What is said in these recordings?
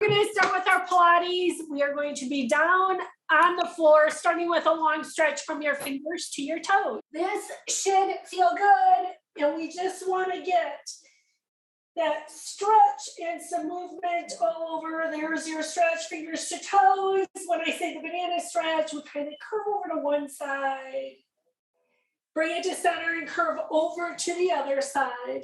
going to start with our Pilates. We are going to be down on the floor, starting with a long stretch from your fingers to your toes. This should feel good, and we just want to get that stretch and some movement all over. There's your stretch, fingers to toes. When I say the banana stretch, we kind of curve over to one side, bring it to center and curve over to the other side.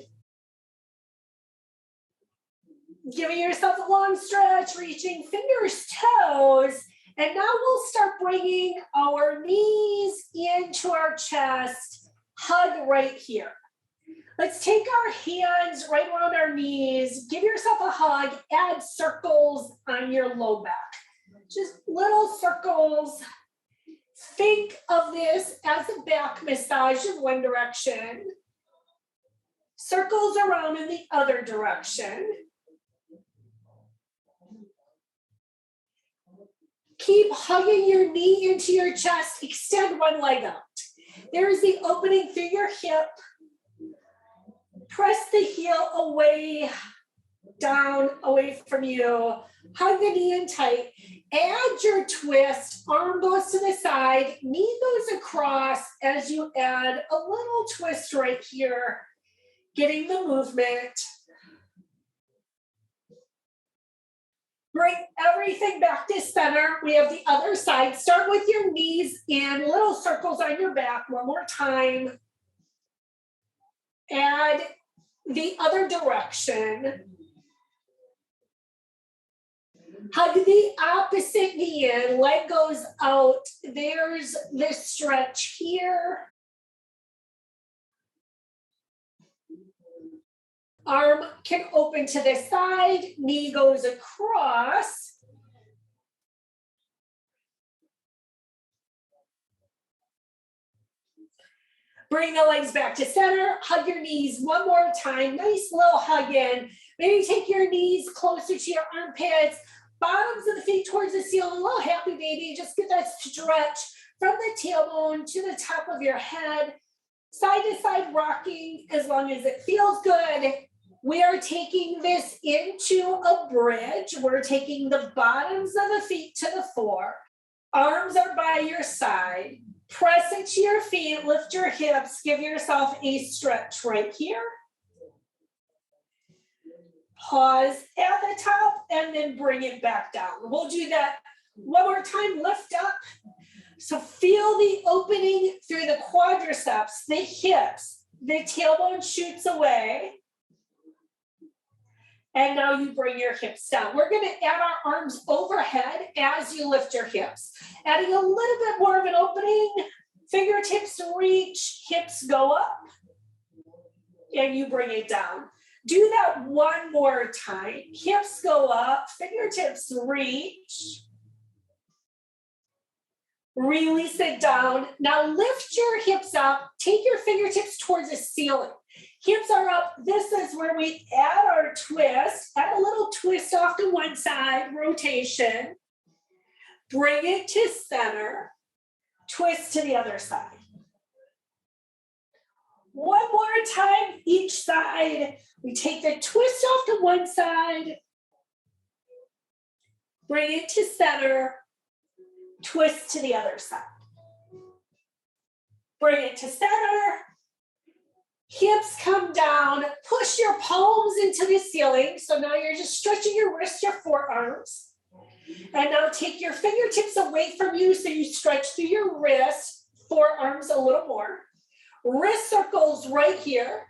Giving yourself a long stretch, reaching fingers, toes, and now we'll start bringing our knees into our chest, hug right here. Let's take our hands right around our knees, give yourself a hug, add circles on your low back. Just little circles. Think of this as a back massage in one direction, circles around in the other direction. Keep hugging your knee into your chest, extend one leg out. There is the opening through your hip. Press the heel away, down, away from you. Hug the knee in tight. Add your twist. Arm goes to the side. Knee goes across as you add a little twist right here. Getting the movement. Bring everything back to center. We have the other side. Start with your knees in little circles on your back. One more time. Add the other direction. Hug the opposite knee in. Leg goes out. There's this stretch here. Arm can open to the side. Knee goes across. Bring the legs back to center. Hug your knees one more time. Nice little hug in. Maybe take your knees closer to your armpits. Bottoms of the feet towards the ceiling. A little happy baby. Just get that stretch from the tailbone to the top of your head. Side to side rocking as long as it feels good. We are taking this into a bridge. We're taking the bottoms of the feet to the floor. Arms are by your side. Press into your feet, lift your hips, give yourself a stretch right here. Pause at the top and then bring it back down. We'll do that one more time, lift up. So feel the opening through the quadriceps, the hips, the tailbone shoots away. And now you bring your hips down. We're going to add our arms overhead as you lift your hips. Adding a little bit more of an opening. Fingertips reach, hips go up. And you bring it down. Do that one more time. Hips go up, fingertips reach. Release it down. Now lift your hips up. Take your fingertips towards the ceiling. Hips are up. This is where we add our twist. Add a little twist off to one side, rotation. Bring it to center. Twist to the other side. One more time, each side. We take the twist off to one side. Bring it to center. Twist to the other side. Bring it to center. Hips come down, push your palms into the ceiling. So now you're just stretching your wrists, your forearms. And now take your fingertips away from you so you stretch through your wrists, forearms a little more. Wrist circles right here.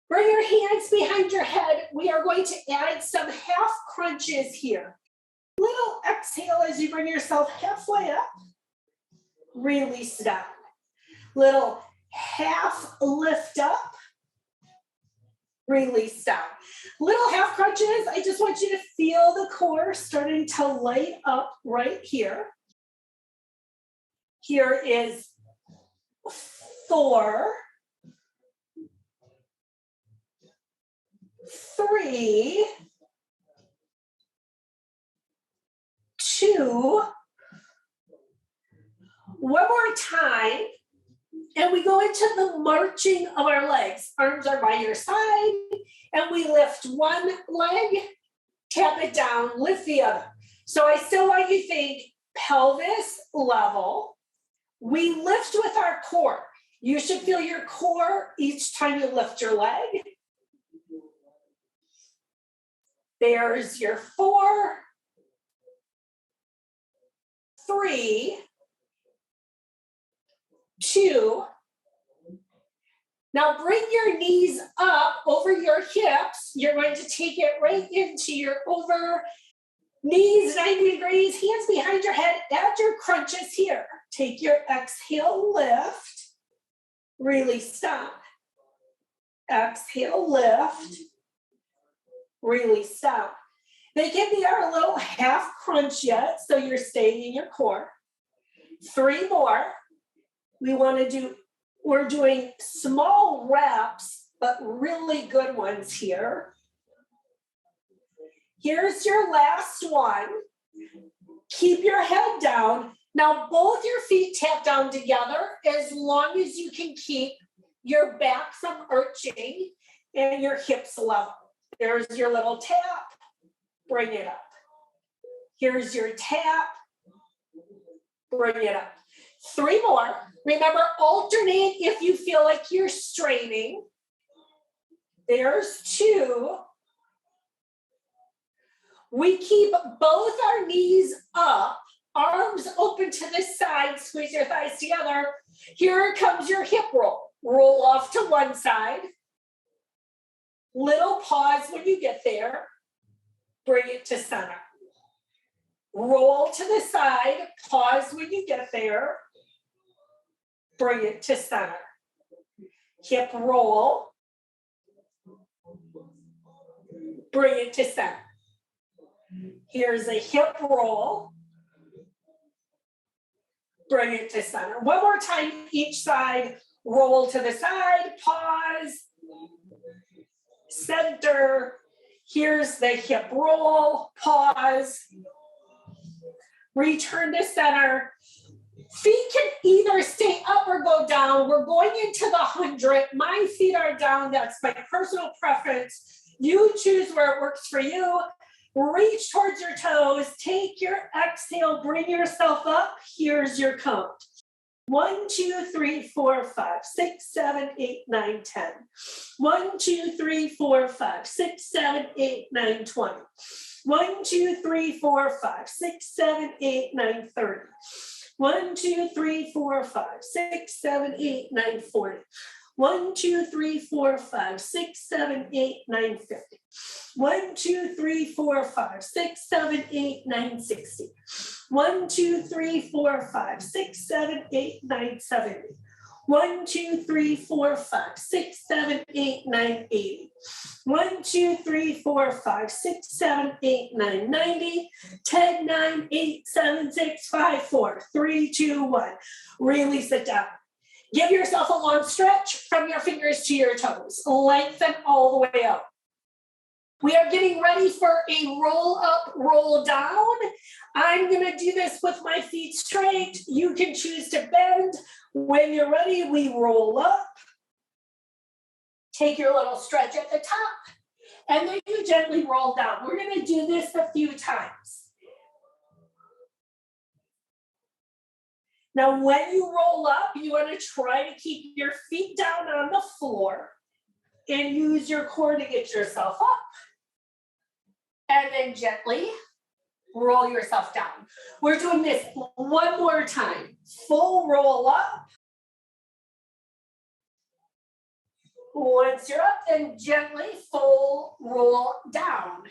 Bring your hands behind your head. We are going to add some half crunches here. Little exhale as you bring yourself halfway up. Release down. Little half lift up, release down. Little half crunches. I just want you to feel the core starting to light up right here. Here is 4, 3, 2, one more time. And we go into the marching of our legs. Arms are by your side. and we lift one leg, tap it down, lift the other. So I still want you to think pelvis level. We lift with our core. You should feel your core each time you lift your leg. There's your 4, 3, 2. Now bring your knees up over your hips. You're going to take it right into your over knees 90 degrees, hands behind your head, add your crunches here. Take your exhale, lift, really stop. Exhale, lift, really stop. They can be our little half crunch yet, so you're staying in your core. 3 more. We're doing small reps, but really good ones here. Here's your last one. Keep your head down. Now both your feet tap down together as long as you can keep your back from arching and your hips level. There's your little tap. Bring it up. Here's your tap. Bring it up. 3 more. Remember, alternate if you feel like you're straining. There's 2. We keep both our knees up, arms open to the side, squeeze your thighs together. Here comes your hip roll. Roll off to one side. Little pause when you get there. Bring it to center. Roll to the side, pause when you get there. Bring it to center. Hip roll. Bring it to center. Here's a hip roll. Bring it to center. One more time, each side. Roll to the side, pause. Center. Here's the hip roll, pause. Return to center. Feet can either stay up or go down. We're going into the 100. My feet are down. That's my personal preference. You choose where it works for you. Reach towards your toes. Take your exhale. Bring yourself up. Here's your count. 1, 2, 3, 4, 5, 6, 7, 8, 9, 10. 1, 2, 3, 4, 5, 6, 7, 8, 9, 20. 1, 2, 3, 4, 5, 6, 7, 8, 9, 30. 1, 2, 3, 4, 5, 6, 7, 8, 9, 40. 1, 2, 3, 4, 5, 6, 7, 8, 9, 50. 1, 2, 3, 4, 5, 6, 7, 8, 9, 60. 1, 2, 3, 4, 5, 6, 7, 8, 9, 70. 1, 2, 3, 4, 5, 6, 7, 8, 9, 80. 1, 2, 3, 4, 5, 6, 7, 8, 9, 90. 10, 9, 8, 7, 6, 5, 4, 3, 2, 1. Release it down. Give yourself a long stretch from your fingers to your toes. Lengthen all the way out. We are getting ready for a roll up, roll down. I'm going to do this with my feet straight. You can choose to bend. When you're ready, we roll up. Take your little stretch at the top, and then you gently roll down. We're going to do this a few times. Now, when you roll up, you want to try to keep your feet down on the floor and use your core to get yourself up. And then gently roll yourself down. We're doing this one more time. Full roll up. Once you're up, then gently full roll down.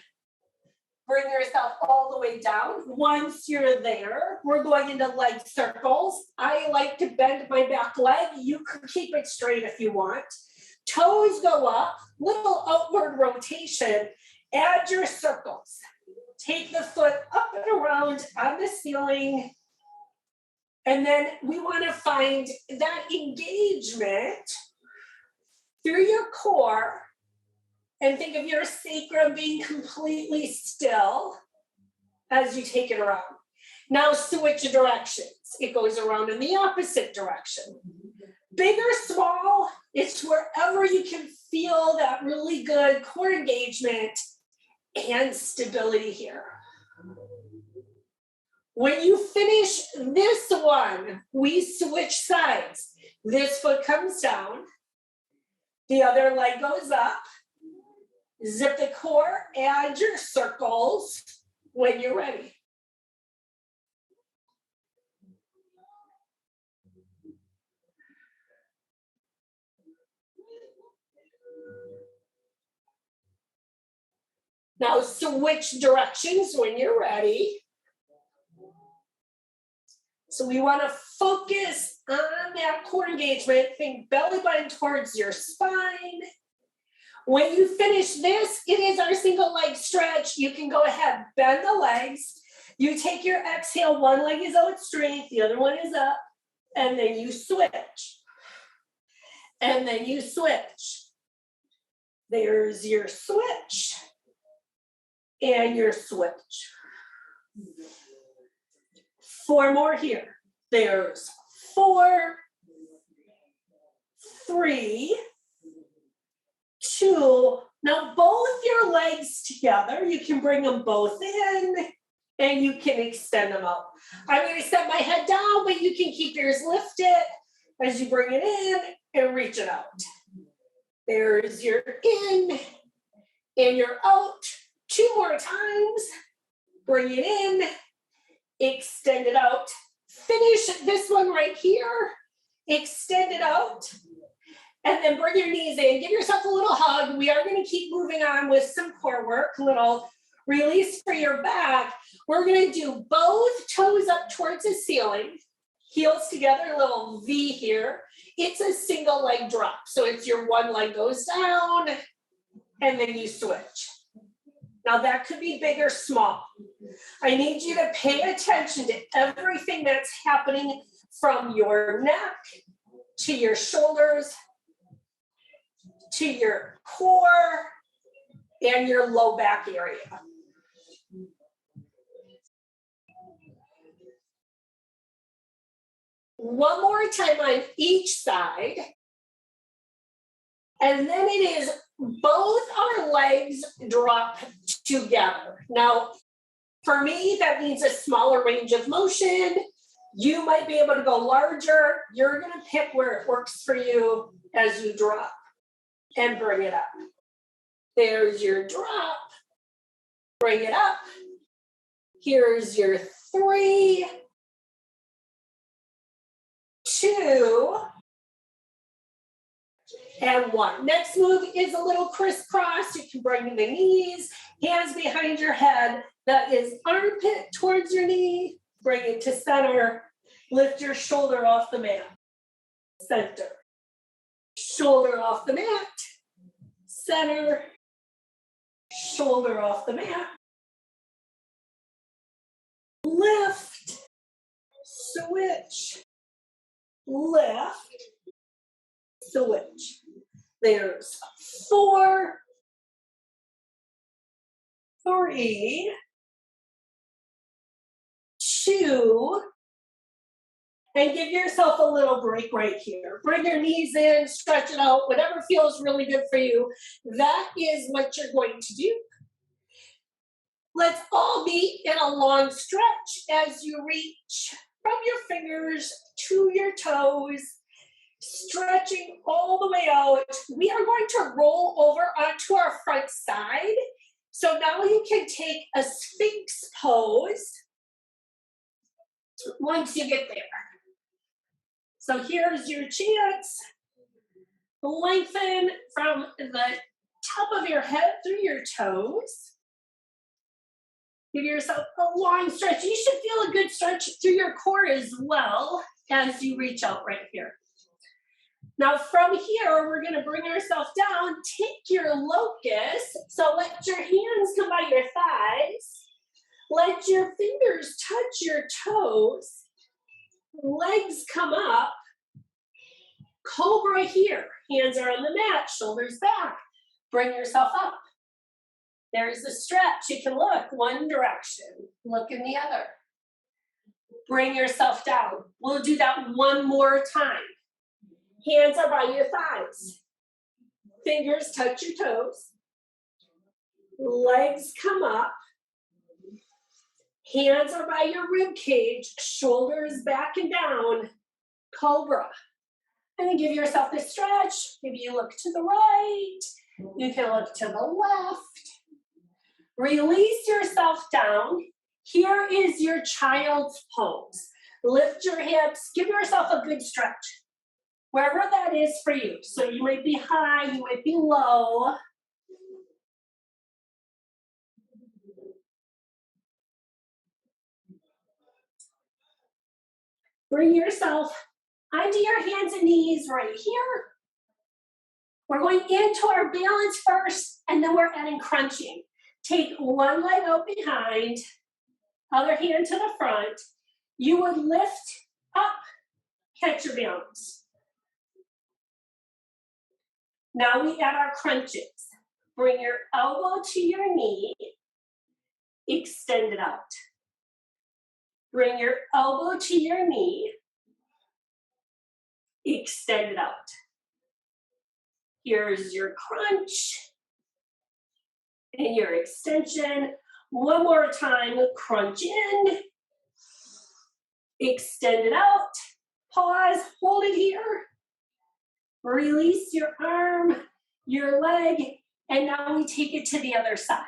Bring yourself all the way down. Once you're there, we're going into leg circles. I like to bend my back leg. You can keep it straight if you want. Toes go up, little outward rotation. Add your circles. Take the foot up and around on the ceiling. And then we want to find that engagement through your core. And think of your sacrum being completely still as you take it around. Now switch directions. It goes around in the opposite direction. Big or small, it's wherever you can feel that really good core engagement and stability here. When you finish this one, we switch sides. This foot comes down, the other leg goes up. Zip the core, add your circles when you're ready. Now switch directions when you're ready. So we want to focus on that core engagement. Think belly button towards your spine. When you finish this, it is our single leg stretch. You can go ahead, bend the legs. You take your exhale, one leg is out straight, the other one is up, and then you switch. And then you switch. There's your switch. And your switch. 4 more here. There's 4, 3, 2. Now both your legs together, you can bring them both in and you can extend them out. I'm going to set my head down, but you can keep yours lifted as you bring it in and reach it out. There's your in and your out. 2 more times. Bring it in, extend it out. Finish this one right here. Extend it out. And then bring your knees in. Give yourself a little hug. We are going to keep moving on with some core work. A little release for your back. We're going to do both toes up towards the ceiling. Heels together, a little V here. It's a single leg drop. So it's your one leg goes down and then you switch. Now that could be big or small. I need you to pay attention to everything that's happening from your neck to your shoulders, to your core, and your low back area. One more time on each side. And then it is both our legs drop together. Now, for me, that means a smaller range of motion. You might be able to go larger. You're going to pick where it works for you as you drop and bring it up. There's your drop. Bring it up. Here's your 3, 2, and 1. Next move is a little crisscross. You can bring the knees, hands behind your head. That is armpit towards your knee. Bring it to center. Lift your shoulder off the mat. Center. Shoulder off the mat. Center. Shoulder off the mat. Lift. Switch. Lift. Switch. There's 4, 3, 2, and give yourself a little break right here. Bring your knees in, stretch it out, whatever feels really good for you. That is what you're going to do. Let's all be in a long stretch as you reach from your fingers to your toes, stretching all the way out. We are going to roll over onto our front side. So now you can take a Sphinx pose once you get there. So here's your chance. Lengthen from the top of your head through your toes. Give yourself a long stretch. You should feel a good stretch through your core as well as you reach out right here. Now from here, we're going to bring ourselves down. Take your locust. So let your hands come by your thighs. Let your fingers touch your toes. Legs come up. Cobra here. Hands are on the mat, shoulders back. Bring yourself up. There's the stretch. You can look one direction, look in the other. Bring yourself down. We'll do that one more time. Hands are by your thighs. Fingers touch your toes. Legs come up. Hands are by your rib cage. Shoulders back and down. Cobra. And then give yourself this stretch. Maybe you look to the right. You can look to the left. Release yourself down. Here is your child's pose. Lift your hips. Give yourself a good stretch. Wherever that is for you. So you might be high, you might be low. Bring yourself onto your hands and knees right here. We're going into our balance first, and then we're adding crunching. Take one leg out behind, other hand to the front. You would lift up, catch your balance. Now we add our crunches. Bring your elbow to your knee, extend it out. Bring your elbow to your knee, extend it out. Here's your crunch and your extension. One more time, crunch in, extend it out, pause, hold it here. Release your arm, your leg, and now we take it to the other side.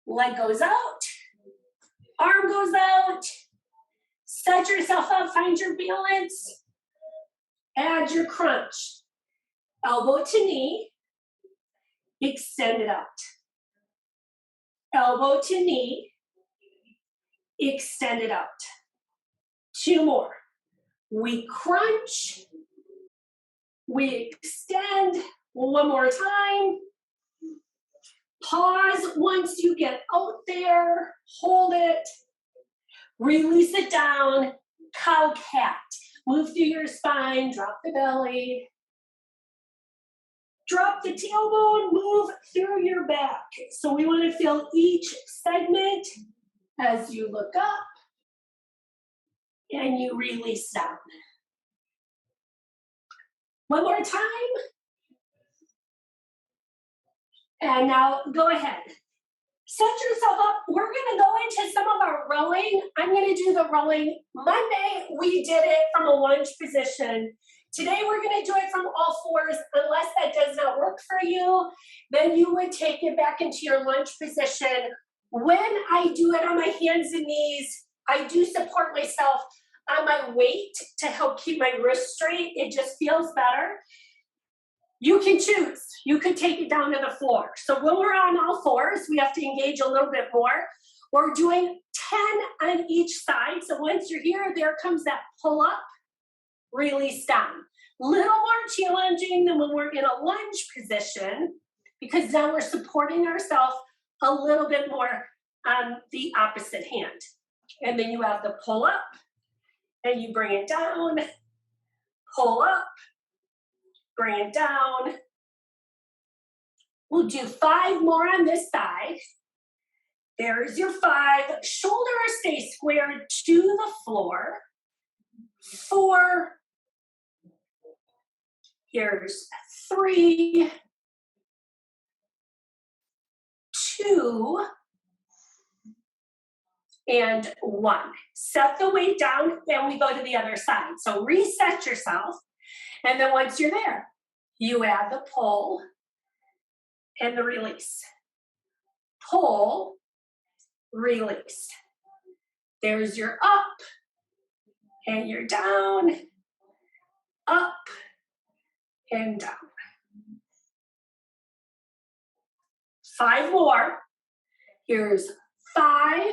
Leg goes out, arm goes out, set yourself up, find your balance, add your crunch. Elbow to knee, extend it out. Elbow to knee, extend it out. Two more. We crunch, we extend, one more time. Pause once you get out there, hold it, release it down, cow cat. Move through your spine, drop the belly. Drop the tailbone, move through your back. So we want to feel each segment as you look up and you release down. One more time. And now go ahead. Set yourself up. We're going to go into some of our rowing. I'm going to do the rowing. Monday, we did it from a lunge position. Today, we're going to do it from all fours. Unless that does not work for you, then you would take it back into your lunge position. When I do it on my hands and knees, I do support myself on my weight to help keep my wrist straight. It just feels better. You can choose. You could take it down to the floor. So when we're on all fours, we have to engage a little bit more. We're doing 10 on each side. So once you're here, there comes that pull up, release down. Little more challenging than when we're in a lunge position, because now we're supporting ourselves a little bit more on the opposite hand. And then you have the pull up, and you bring it down, pull up, bring it down. We'll do 5 more on this side. There's your 5. Shoulders stay squared to the floor. 4. Here's 3. 2. And 1. Set the weight down, and we go to the other side. So reset yourself. And then once you're there, you add the pull and the release. Pull, release. There's your up and your down, up and down. 5 more. Here's 5,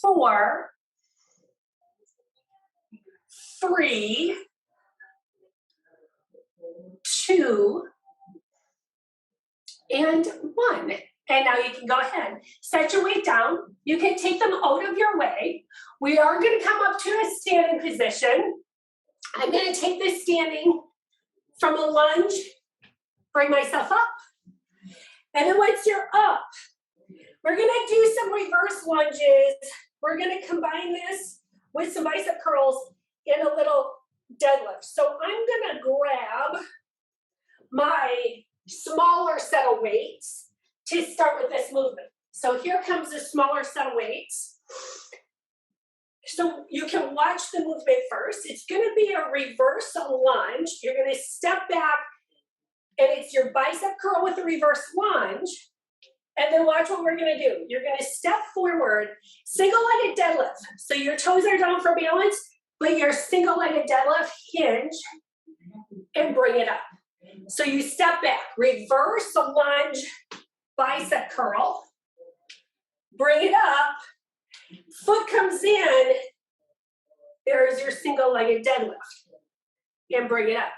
4, 3, 2, and 1. And now you can go ahead. Set your weight down. You can take them out of your way. We are going to come up to a standing position. I'm going to take this standing from a lunge, bring myself up. And then once you're up, we're going to do some reverse lunges. We're going to combine this with some bicep curls in a little deadlift. So I'm gonna grab my smaller set of weights to start with this movement. So here comes the smaller set of weights. So you can watch the movement first. It's gonna be a reverse lunge. You're gonna step back and it's your bicep curl with a reverse lunge. And then watch what we're gonna do. You're gonna step forward, single-legged deadlift. So your toes are down for balance, but your single-legged deadlift, hinge, and bring it up. So you step back, reverse lunge, bicep curl, bring it up, foot comes in, there's your single-legged deadlift, and bring it up.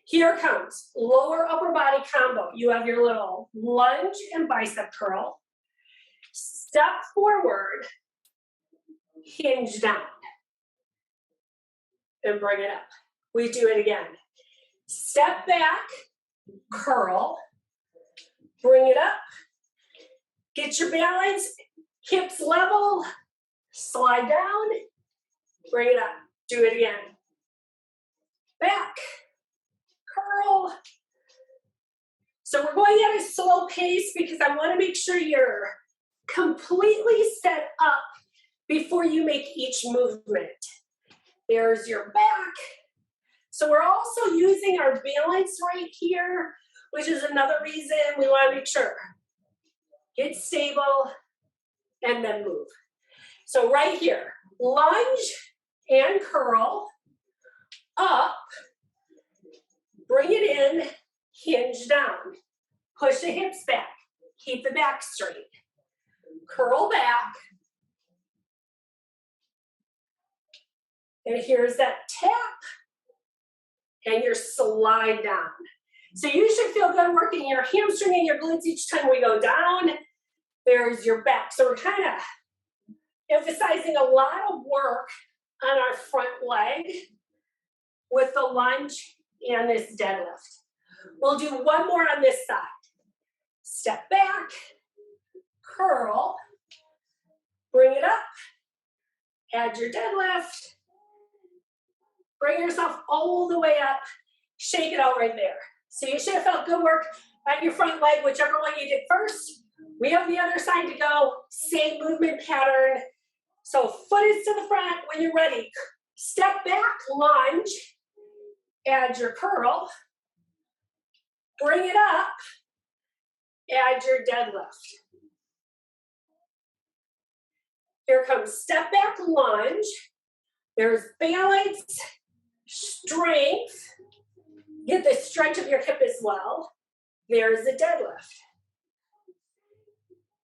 Here comes lower upper body combo. You have your little lunge and bicep curl. Step forward, hinge down, and bring it up. We do it again. Step back, curl, bring it up, get your balance, hips level, slide down, bring it up. Do it again. Back, curl. So we're going at a slow pace because I want to make sure you're completely set up before you make each movement. There's your back. So we're also using our balance right here, which is another reason we want to make sure. Get stable and then move. So right here, lunge and curl, up, bring it in, hinge down, push the hips back, keep the back straight, curl back, and here's that tap, and your slide down. So you should feel good working your hamstring and your glutes each time we go down. There's your back. So we're kind of emphasizing a lot of work on our front leg with the lunge and this deadlift. We'll do one more on this side. Step back, curl, bring it up, add your deadlift, bring yourself all the way up, shake it out right there. So you should have felt good work on your front leg, whichever one you did first. We have the other side to go, same movement pattern. So foot is to the front when you're ready. Step back, lunge, add your curl, bring it up, add your deadlift. Here comes step back lunge. There's balance, strength. Get the stretch of your hip as well. There's the deadlift.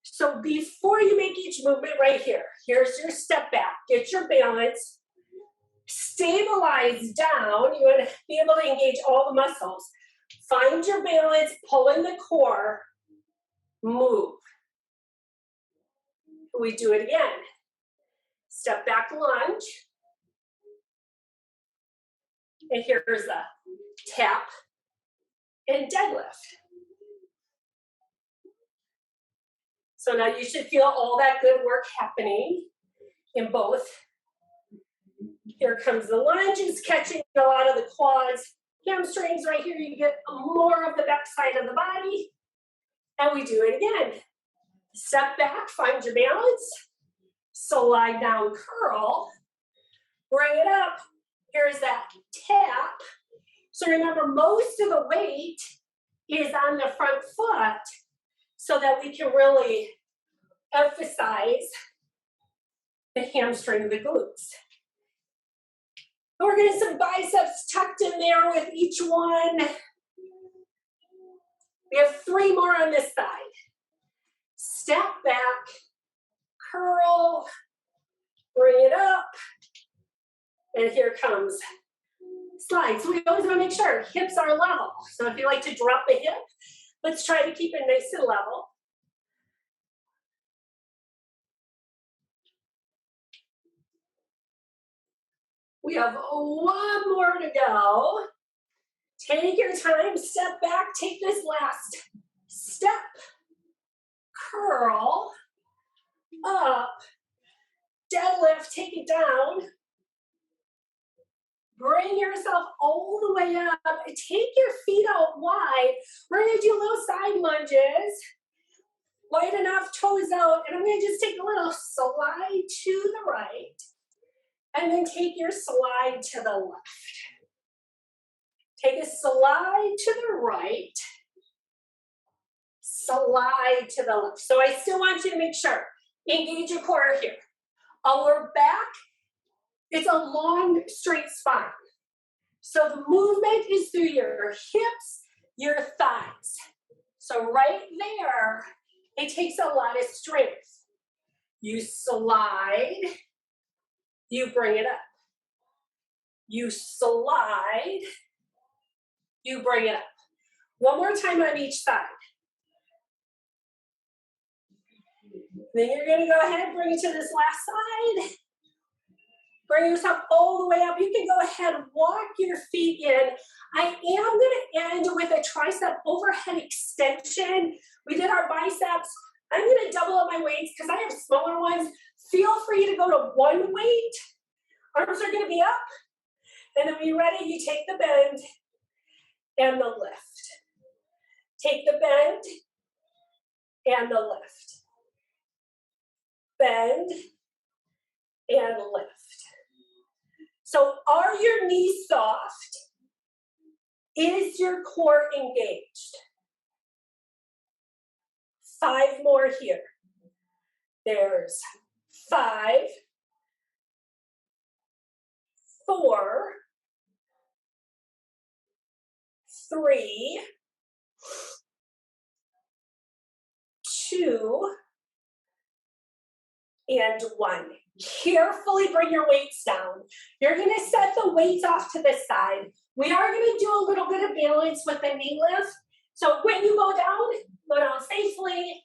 So before you make each movement right here, here's your step back. Get your balance. Stabilize down. You want to be able to engage all the muscles. Find your balance, pull in the core, move. We do it again. Step back lunge. And here's the tap and deadlift. So now you should feel all that good work happening in both. Here comes the lunge, it's catching a lot of the quads, hamstrings right here. You get more of the back side of the body. And we do it again. Step back, find your balance. Slide down, curl. Bring it up. Here's that tap. So remember, most of the weight is on the front foot so that we can really emphasize the hamstring and the glutes. We're getting some biceps tucked in there with each one. We have 3 more on this side. Step back, curl, bring it up, and here comes slide. So we always want to make sure hips are level. So if you like to drop the hip, let's try to keep it nice and level. We have 1 more to go. Take your time, step back, take this last step, curl, up, deadlift, take it down, bring Bring yourself all the way up. Take your feet out wide. We're gonna do little side lunges. Wide enough, toes out, and I'm gonna just take a little slide to the right, and then take your slide to the left. Take a slide to the right, slide to the left. So I still want you to make sure, engage your core here. Our back, it's a long, straight spine. So the movement is through your hips, your thighs. So right there, it takes a lot of strength. You slide, you bring it up. You slide, you bring it up. One more time on each side. Then you're gonna go ahead and bring it to this last side. Bring yourself all the way up. You can go ahead and walk your feet in. I am gonna end with a tricep overhead extension. We did our biceps. I'm gonna double up my weights because I have smaller ones. Feel free to go to one weight. Arms are gonna be up. And then when you're ready, you take the bend and the lift. Take the bend and the lift. Bend and lift. So are your knees soft? Is your core engaged? 5 more here. There's 5, 4, 3, 2, and 1. Carefully bring your weights down. You're gonna set the weights off to the side. We are gonna do a little bit of balance with the knee lift. So when you go down safely.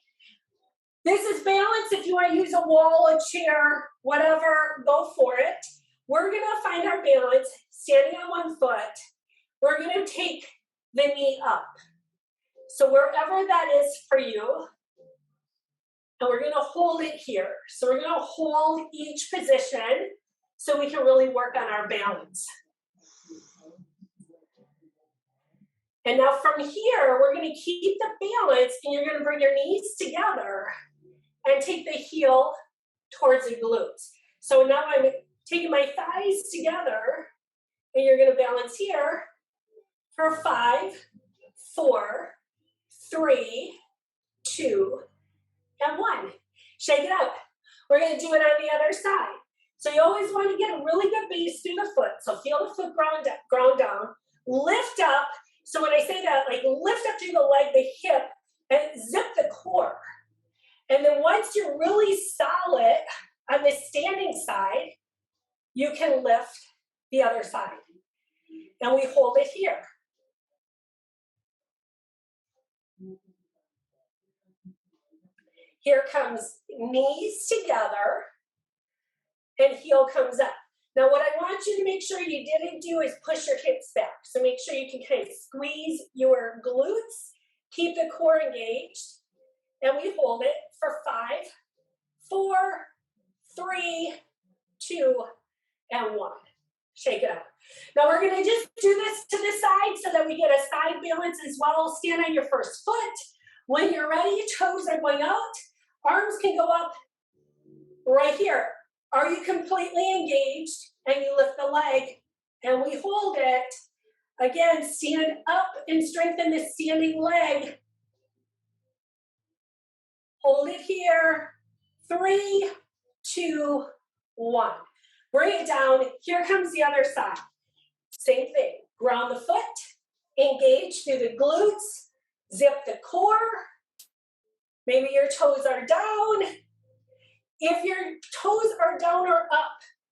This is balance. If you want to use a wall, a chair, whatever, go for it. We're gonna find our balance, standing on one foot. We're gonna take the knee up. So wherever that is for you, and we're gonna hold it here. So we're gonna hold each position so we can really work on our balance. And now from here, we're gonna keep the balance and you're gonna bring your knees together and take the heel towards the glutes. So now I'm taking my thighs together and you're gonna balance here for 5, 4, 3, 2, and 1. Shake it out. We're gonna do it on the other side. So you always want to get a really good base through the foot. So feel the foot ground down, lift up. So when I say that, like lift up through the leg, the hip, and zip the core. And then once you're really solid on the standing side, you can lift the other side. And we hold it here. Here comes knees together and heel comes up. Now what I want you to make sure you didn't do is push your hips back. So make sure you can kind of squeeze your glutes, keep the core engaged, and we hold it for 5, 4, 3, 2, and 1. Shake it out. Now we're gonna just do this to the side so that we get a side balance as well. Stand on your first foot. When you're ready, toes are going out. Arms can go up right here. Are you completely engaged? And you lift the leg and we hold it. Again, stand up and strengthen the standing leg. Hold it here. 3, 2, 1. Bring it down. Here comes the other side. Same thing. Ground the foot. Engage through the glutes. Zip the core. Maybe your toes are down. If your toes are down or up,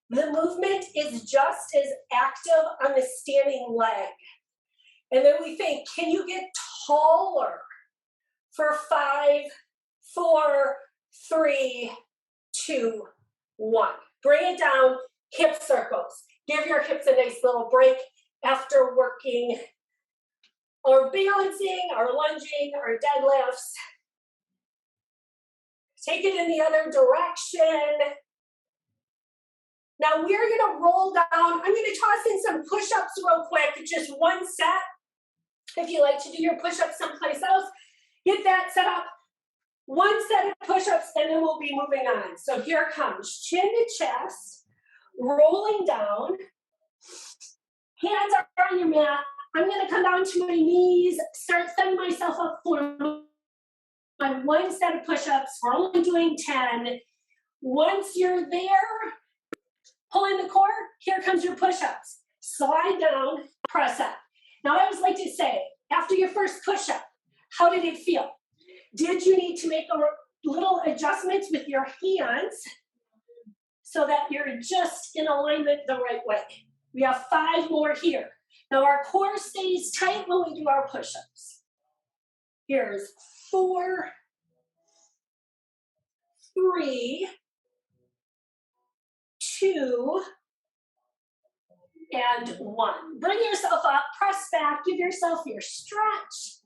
the movement is just as active on the standing leg. And then we think, can you get taller? For 5, 4, 3, 2, 1. Bring it down, hip circles. Give your hips a nice little break after working or balancing or lunging or deadlifts. Take it in the other direction. Now we're gonna roll down. I'm gonna toss in some push-ups real quick, just one set. If you like to do your push-ups someplace else, get that set up. One set of push-ups, and then we'll be moving on. So here comes chin to chest, rolling down. Hands are on your mat. I'm gonna come down to my knees, start setting myself up for my one set of push-ups. We're only doing 10. Once you're there, pull in the core, here comes your push-ups. Slide down, press up. Now I always like to say, after your first push-up, how did it feel? Did you need to make a little adjustments with your hands so that you're just in alignment the right way? We have 5 more here. Now our core stays tight when we do our push-ups. Here's 4, 3, 2, and 1. Bring yourself up, press back, give yourself your stretch.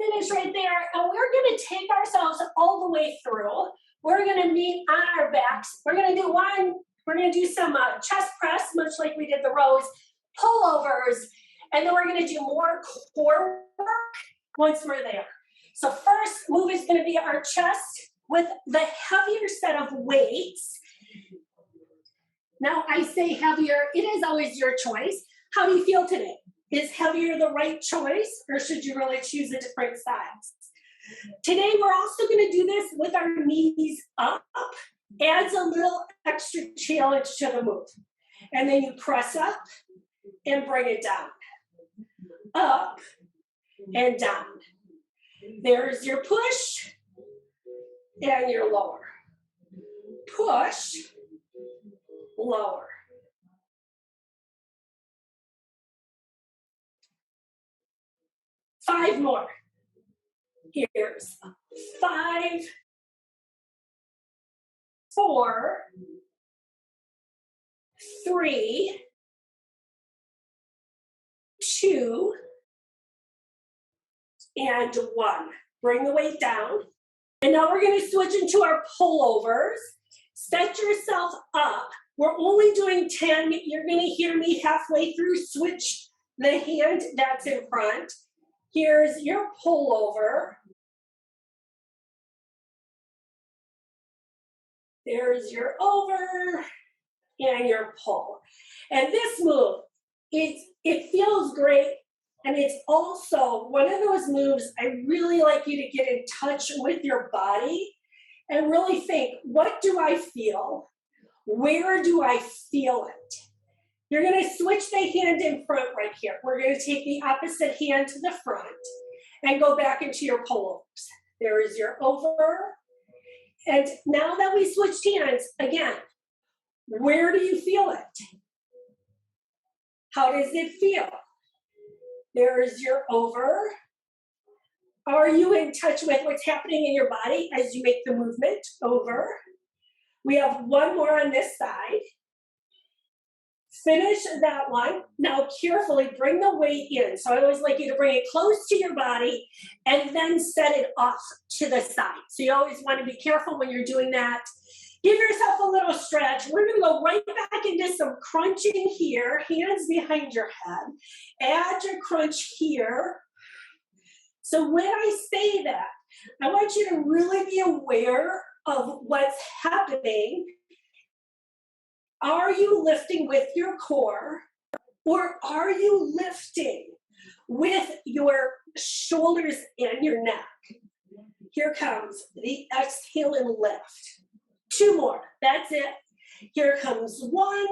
Finish right there, and we're gonna take ourselves all the way through. We're gonna meet on our backs. We're gonna do some chest press, much like we did the rows, pullovers, and then we're gonna do more core work once we're there. So first move is gonna be our chest with the heavier set of weights. Now I say heavier, it is always your choice. How do you feel today? Is heavier the right choice, or should you really choose a different size? Today, we're also gonna do this with our knees up. Adds a little extra challenge to the move. And then you press up and bring it down. Up and down. There's your push and your lower. Push, lower. Five more. Here's 5, 4, 3, 2, and 1. Bring the weight down. And now we're going to switch into our pullovers. Set yourself up. We're only doing 10. You're going to hear me halfway through switch the hand that's in front. Here's your pullover. There's your over and your pull. And this move, it feels great. And it's also one of those moves I really like you to get in touch with your body and really think, what do I feel? Where do I feel it? You're going to switch the hand in front right here. We're going to take the opposite hand to the front and go back into your pullovers. There is your over. And now that we switched hands, again, where do you feel it? How does it feel? There is your over. Are you in touch with what's happening in your body as you make the movement? Over. We have one more on this side. Finish that one. Now carefully bring the weight in. So I always like you to bring it close to your body and then set it off to the side. So you always want to be careful when you're doing that. Give yourself a little stretch. We're going to go right back into some crunching here, hands behind your head. Add your crunch here. So when I say that, I want you to really be aware of what's happening. Are you lifting with your core, or are you lifting with your shoulders and your neck? Here comes the exhale and lift. 2 more, that's it. Here comes 1.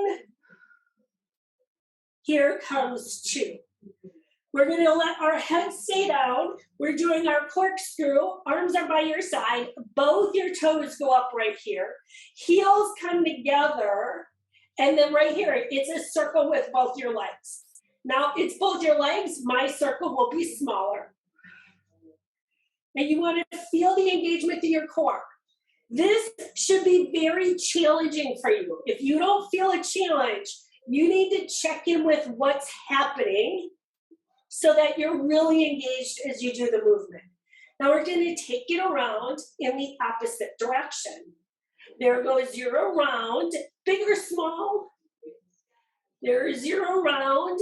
Here comes 2. We're gonna let our head stay down. We're doing our corkscrew. Arms are by your side. Both your toes go up right here. Heels come together. And then right here, it's a circle with both your legs. Now it's both your legs. My circle will be smaller. And you want to feel the engagement in your core. This should be very challenging for you. If you don't feel a challenge, you need to check in with what's happening so that you're really engaged as you do the movement. Now we're going to take it around in the opposite direction. There goes your around, big or small. There's your around.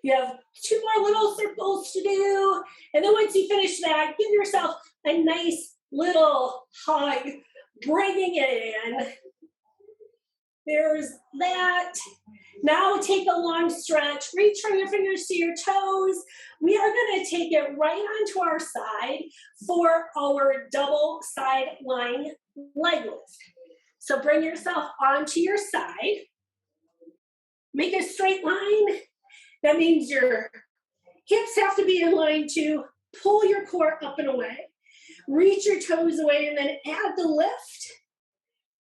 You have 2 more little circles to do. And then once you finish that, give yourself a nice little hug, bringing it in. There's that. Now take a long stretch. Reach from your fingers to your toes. We are going to take it right onto our side for our double side lying leg lift. So bring yourself onto your side. Make a straight line. That means your hips have to be in line too. Pull your core up and away. Reach your toes away and then add the lift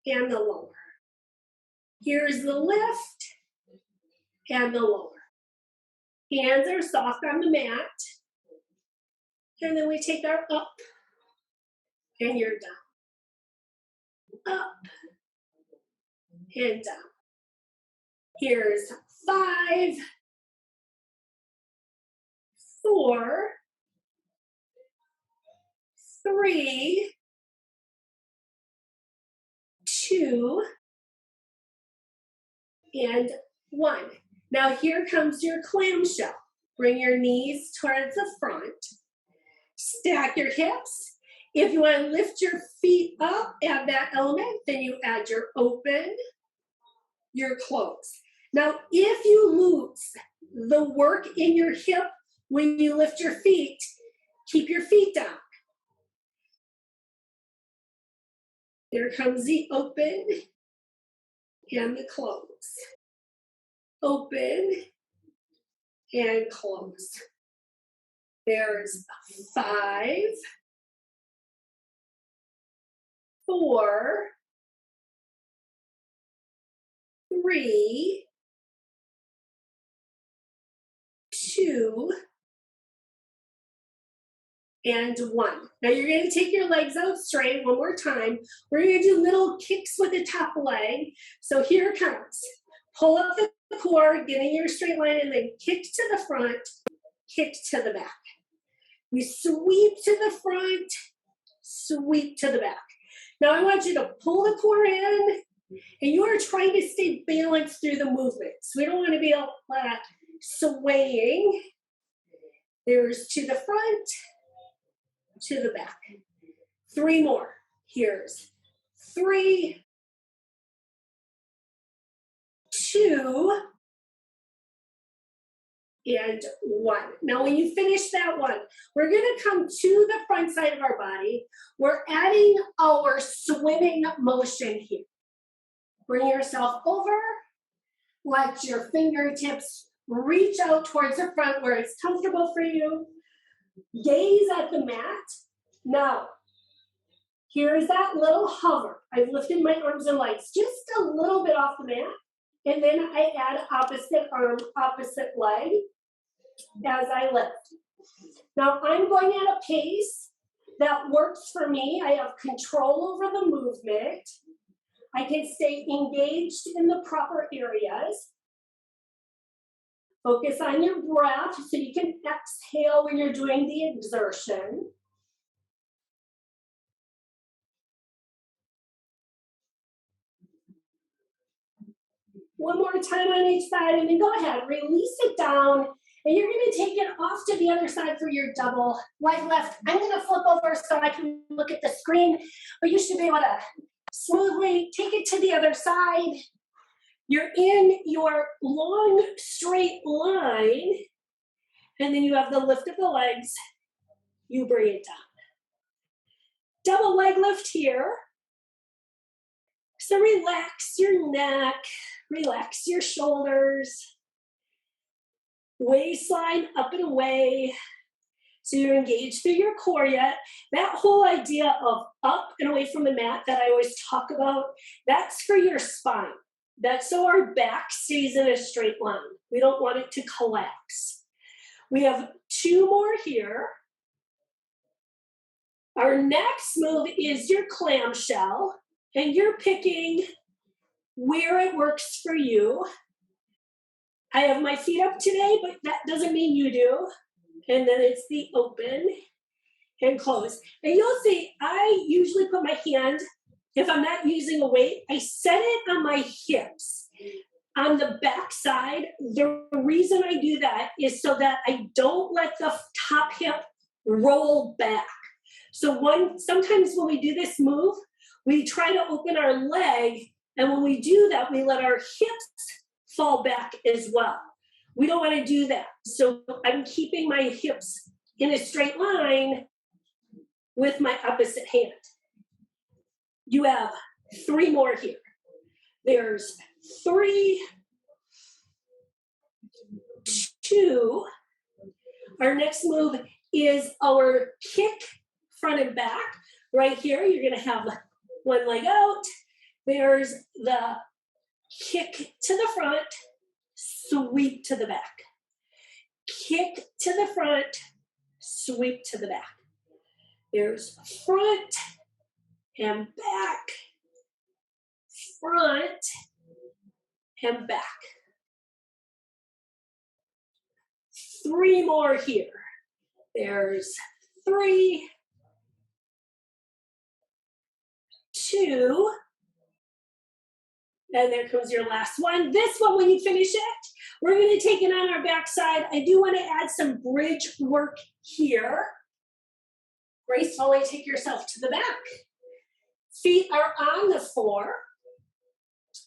and the lower. Here's the lift and the lower. Hands are soft on the mat. And then we take our up and you're down. Up and down. Here's 5, 4, 3, 2, and 1. Now here comes your clamshell. Bring your knees towards the front. Stack your hips. If you want to lift your feet up, add that element, then you add your open, your close. Now, if you lose the work in your hip when you lift your feet, keep your feet down. There comes the open and the close. Open and close. There's 5, 4, 3, 2, and 1. Now you're going to take your legs out straight one more time. We're going to do little kicks with the top leg. So here it comes. Pull up the core, get in your straight line, and then kick to the front, kick to the back. We sweep to the front, sweep to the back. Now I want you to pull the core in, and you are trying to stay balanced through the movement. So we don't want to be all swaying. There's to the front, to the back. 3 more. Here's 3, 2, and 1. Now when you finish that one, we're going to come to the front side of our body. We're adding our swimming motion here. Bring yourself over. Let your fingertips reach out towards the front where it's comfortable for you. Gaze at the mat. Now, here's that little hover. I've lifted my arms and legs just a little bit off the mat. And then I add opposite arm, opposite leg as I lift. Now I'm going at a pace that works for me. I have control over the movement. I can stay engaged in the proper areas. Focus on your breath so you can exhale when you're doing the exertion. One more time on each side, and then go ahead, release it down, and you're going to take it off to the other side for your double leg lift. I'm going to flip over so I can look at the screen, but you should be able to smoothly take it to the other side. You're in your long, straight line, and then you have the lift of the legs. You bring it down. Double leg lift here. So relax your neck, relax your shoulders, waistline up and away. So you're engaged through your core yet. That whole idea of up and away from the mat that I always talk about, that's for your spine. That's so our back stays in a straight line. We don't want it to collapse. We have 2 more here. Our next move is your clamshell. And you're picking where it works for you. I have my feet up today, but that doesn't mean you do. And then it's the open and close. And you'll see, I usually put my hand, if I'm not using a weight, I set it on my hips on the back side. The reason I do that is so that I don't let the top hip roll back. So sometimes when we do this move, we try to open our leg, and when we do that, we let our hips fall back as well. We don't want to do that. So I'm keeping my hips in a straight line with my opposite hand. You have 3 more here. There's 3, 2. Our next move is our kick front and back. Right here, you're going to have one leg out. There's the kick to the front, sweep to the back. Kick to the front, sweep to the back. There's front and back, front and back. 3 more here. There's 3, 2, and there comes your last one. This one, when you finish it, we're going to take it on our back side. I do want to add some bridge work here. Gracefully take yourself to the back. Feet are on the floor.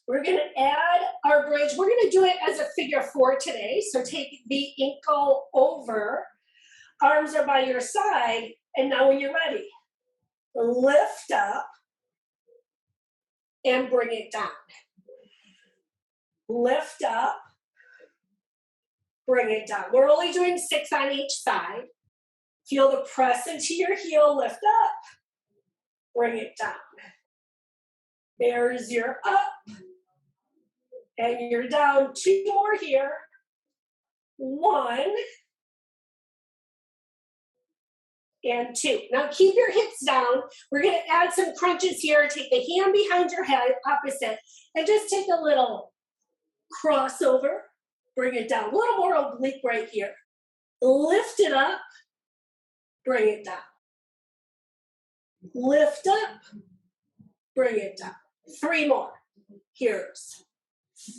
We're going to add our bridge. We're going to do it as a figure 4 today. So take the ankle over. Arms are by your side. And now when you're ready, lift up and bring it down. Lift up, bring it down. We're only doing 6 on each side. Feel the press into your heel, lift up, bring it down. There's your up, and you're down. 2 more here. 1, and 2. Now keep your hips down. We're going to add some crunches here. Take the hand behind your head, opposite, and just take a little crossover. Bring it down. A little more oblique right here. Lift it up. Bring it down. Lift up. Bring it down. 3 more. Here's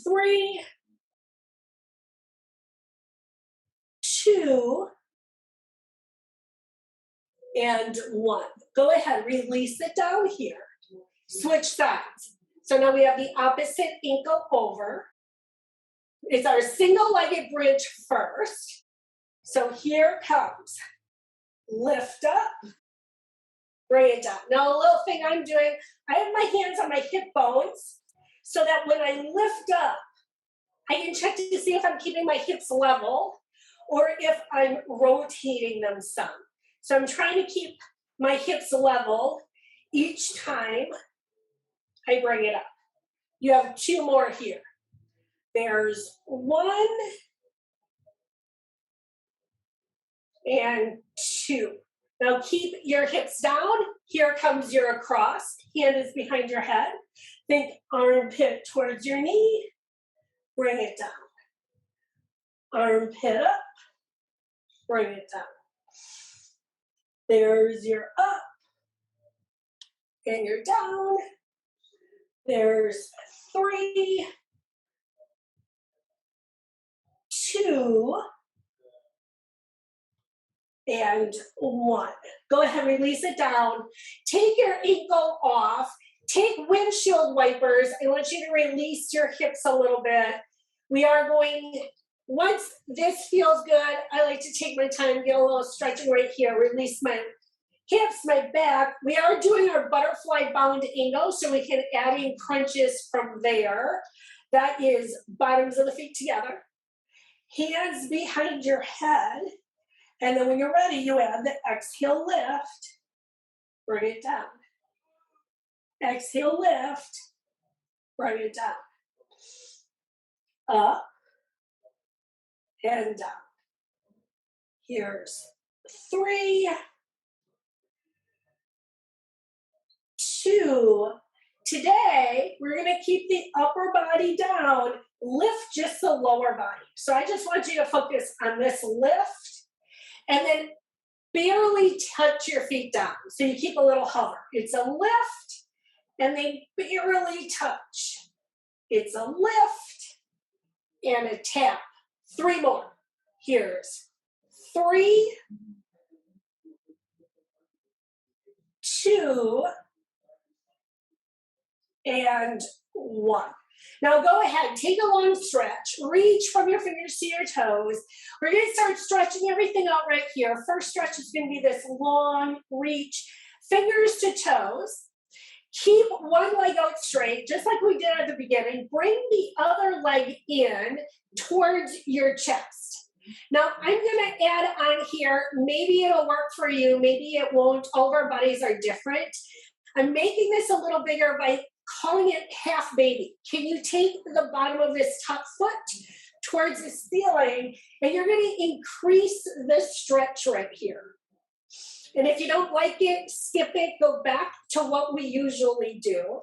3, 2, and 1. Go ahead, release it down here. Switch sides. So now we have the opposite ankle over. It's our single-legged bridge first. So here it comes. Lift up, bring it down. Now a little thing I'm doing, I have my hands on my hip bones so that when I lift up, I can check to see if I'm keeping my hips level or if I'm rotating them some. So I'm trying to keep my hips level each time I bring it up. You have 2 more here. There's 1 and 2. Now keep your hips down. Here comes your across. Hand is behind your head. Think armpit towards your knee. Bring it down. Armpit up. Bring it down. There's your up. And your down. There's 3, 2, and 1. Go ahead, release it down. Take your ankle off. Take windshield wipers. I want you to release your hips a little bit. We are going, once this feels good, I like to take my time, get a little stretching right here, release my hips, my back. We are doing our butterfly bound angle, so we can add in crunches from there. That is bottoms of the feet together. Hands behind your head. And then when you're ready, you add the exhale lift. Bring it down. Exhale lift. Bring it down. Up and down. Here's 3, 2. Today, we're gonna keep the upper body down, lift just the lower body. So I just want you to focus on this lift and then barely touch your feet down. So you keep a little hover. It's a lift and they barely touch. It's a lift and a tap. 3 more. Here's 3, 2, and 1. Now go ahead, take a long stretch, reach from your fingers to your toes. We're gonna start stretching everything out right here. First stretch is gonna be this long reach, fingers to toes. Keep one leg out straight, just like we did at the beginning. Bring the other leg in towards your chest. Now I'm gonna add on here, maybe it'll work for you, maybe it won't. All of our bodies are different. I'm making this a little bigger by calling it half baby. Can you take the bottom of this top foot towards the ceiling, and you're gonna increase the stretch right here. And if you don't like it, skip it, go back to what we usually do.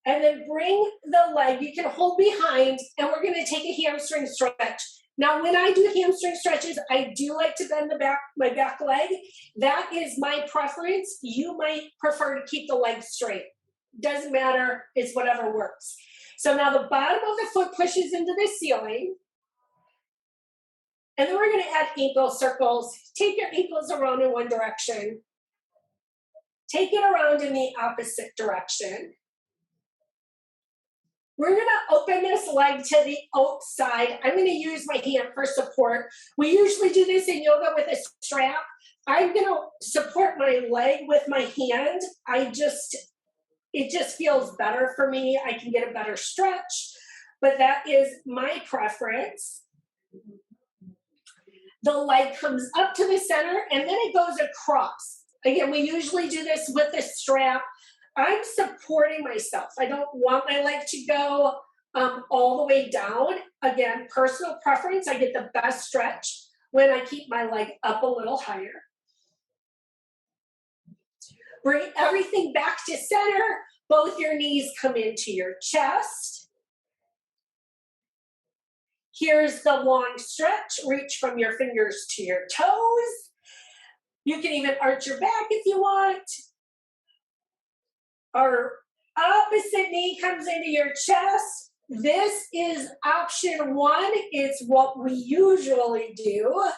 And then bring the leg, you can hold behind, and we're gonna take a hamstring stretch. Now, when I do hamstring stretches, I do like to bend my back leg. That is my preference. You might prefer to keep the leg straight. Doesn't matter, it's whatever works. So now the bottom of the foot pushes into the ceiling. And then we're gonna add ankle circles. Take your ankles around in one direction. Take it around in the opposite direction. We're gonna open this leg to the outside. I'm gonna use my hand for support. We usually do this in yoga with a strap. I'm gonna support my leg with my hand. It just feels better for me. I can get a better stretch, but that is my preference. The leg comes up to the center and then it goes across. Again, we usually do this with a strap. I'm supporting myself. I don't want my leg to go all the way down. Again, personal preference, I get the best stretch when I keep my leg up a little higher. Bring everything back to center. Both your knees come into your chest. Here's the long stretch. Reach from your fingers to your toes. You can even arch your back if you want. Our opposite knee comes into your chest. This is option 1. It's what we usually do.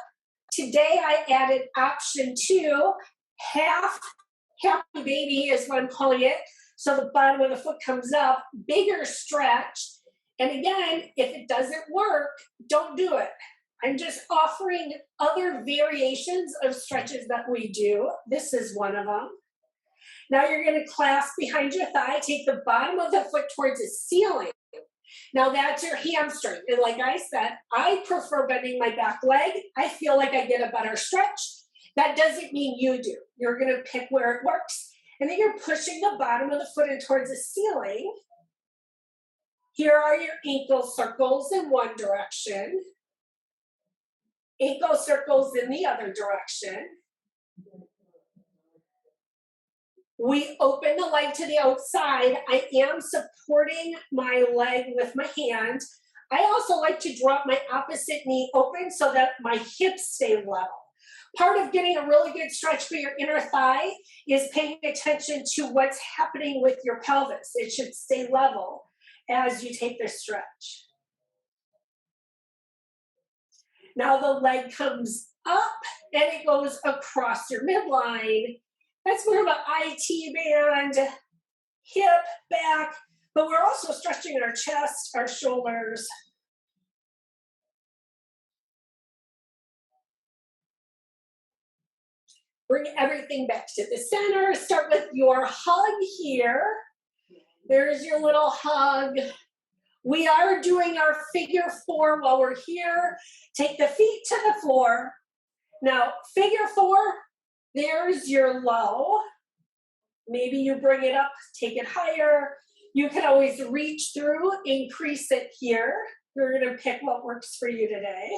Today I added option 2. Half baby is what I'm calling it. So the bottom of the foot comes up, bigger stretch. And again, if it doesn't work, don't do it. I'm just offering other variations of stretches that we do. This is one of them. Now you're going to clasp behind your thigh, take the bottom of the foot towards the ceiling. Now that's your hamstring. And like I said, I prefer bending my back leg. I feel like I get a better stretch. That doesn't mean you do. You're going to pick where it works. And then you're pushing the bottom of the foot in towards the ceiling. Here are your ankle circles in one direction. Ankle circles in the other direction. We open the leg to the outside. I am supporting my leg with my hand. I also like to drop my opposite knee open so that my hips stay level. Part of getting a really good stretch for your inner thigh is paying attention to what's happening with your pelvis. It should stay level as you take this stretch. Now the leg comes up and it goes across your midline. That's more of an IT band, hip, back, but we're also stretching our chest, our shoulders. Bring everything back to the center. Start with your hug here. There's your little hug. We are doing our figure 4 while we're here. Take the feet to the floor. Now, figure 4, there's your low. Maybe you bring it up, take it higher. You can always reach through, increase it here. You're gonna pick what works for you today.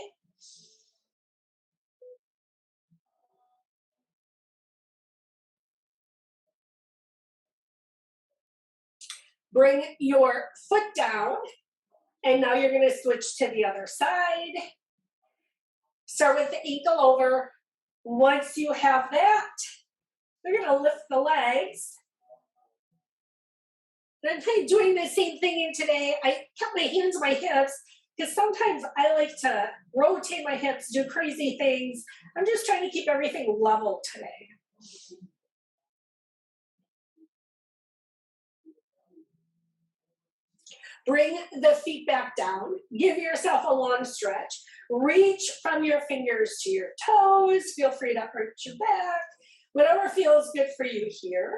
Bring your foot down, and now you're gonna switch to the other side. Start with the ankle over. Once you have that, you're gonna lift the legs. And I'm kind of doing the same thing in today. I kept my hands on my hips because sometimes I like to rotate my hips, do crazy things. I'm just trying to keep everything level today. Bring the feet back down. Give yourself a long stretch. Reach from your fingers to your toes. Feel free to arch your back. Whatever feels good for you here.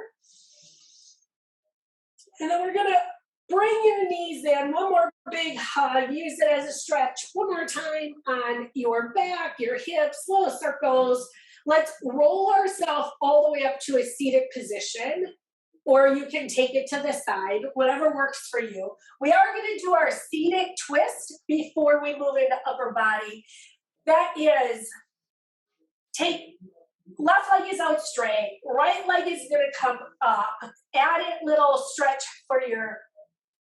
And then we're gonna bring your knees in. One more big hug. Use it as a stretch. One more time on your back, your hips, little circles. Let's roll ourselves all the way up to a seated position, or you can take it to the side, whatever works for you. We are gonna do our seated twist before we move into upper body. That is, take left leg is out straight, right leg is gonna come up. Added little stretch for your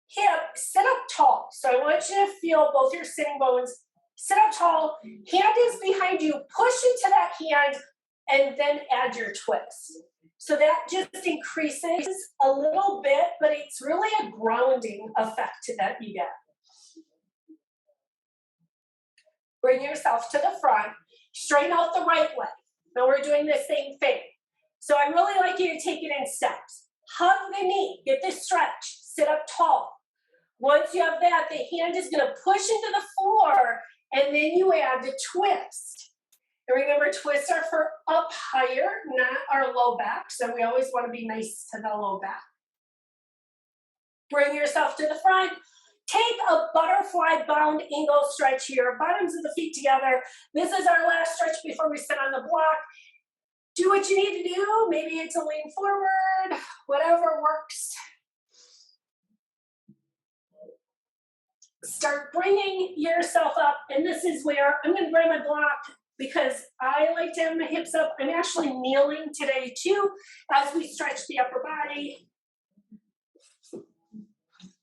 hip. Sit up tall. So I want you to feel both your sitting bones. Sit up tall. Hand is behind you. Push into that hand and then add your twist. So that just increases a little bit, but it's really a grounding effect that you get. Bring yourself to the front. Straighten out the right leg. Now we're doing the same thing. So I really like you to take it in steps. Hug the knee, get this stretch, sit up tall. Once you have that, the hand is gonna push into the floor and then you add the twist. And remember, twists are for up higher, not our low back. So we always wanna be nice to the low back. Bring yourself to the front. Take a butterfly bound angle stretch here, bottoms of the feet together. This is our last stretch before we sit on the block. Do what you need to do. Maybe it's a lean forward, whatever works. Start bringing yourself up. And this is where I'm going to grab my block because I like to have my hips up. I'm actually kneeling today too as we stretch the upper body.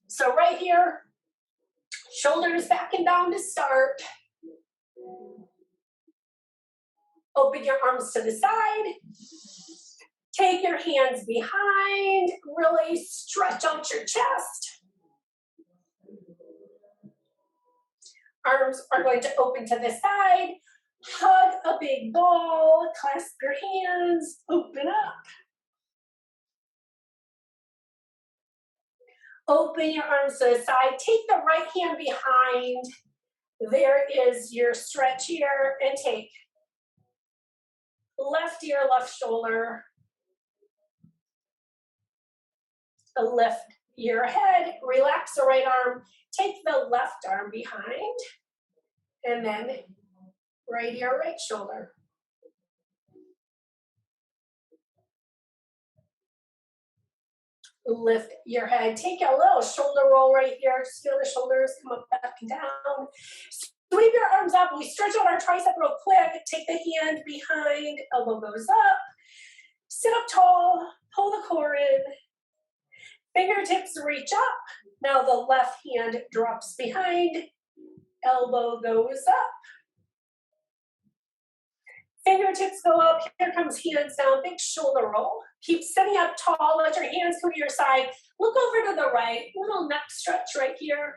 So right here, shoulders back and down to start. Open your arms to the side. Take your hands behind. Really stretch out your chest. Arms are going to open to the side. Hug a big ball. Clasp your hands. Open up. Open your arms to the side. Take the right hand behind. There is your stretch here. And take left ear, left shoulder. Lift your head. Relax the right arm. Take the left arm behind. And then right ear, right shoulder. Lift your head. Take a little shoulder roll right here. Just feel the shoulders come up, back, and down. Sweep your arms up. We stretch out our tricep real quick. Take the hand behind. Elbow goes up. Sit up tall. Pull the core in. Fingertips reach up. Now the left hand drops behind. Elbow goes up. Fingertips go up. Here comes hands down. Big shoulder roll. Keep sitting up tall. Let your hands come to your side. Look over to the right. Little neck stretch right here.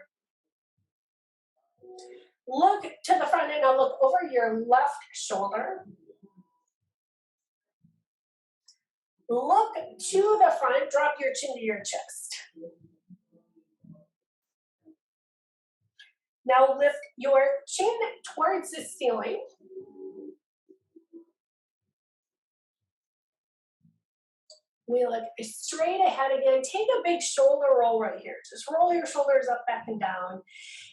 Look to the front and now look over your left shoulder. Look to the front. Drop your chin to your chest. Now lift your chin towards the ceiling. We look straight ahead again. Take a big shoulder roll right here. Just roll your shoulders up, back, and down.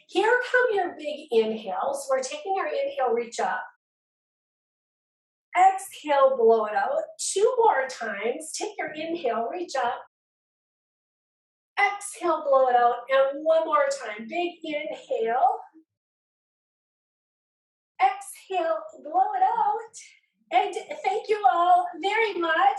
Here come your big inhales. We're taking our inhale, reach up. Exhale, blow it out. 2 more times. Take your inhale, reach up. Exhale, blow it out. And 1 more time. Big inhale. Exhale, blow it out. And thank you all very much.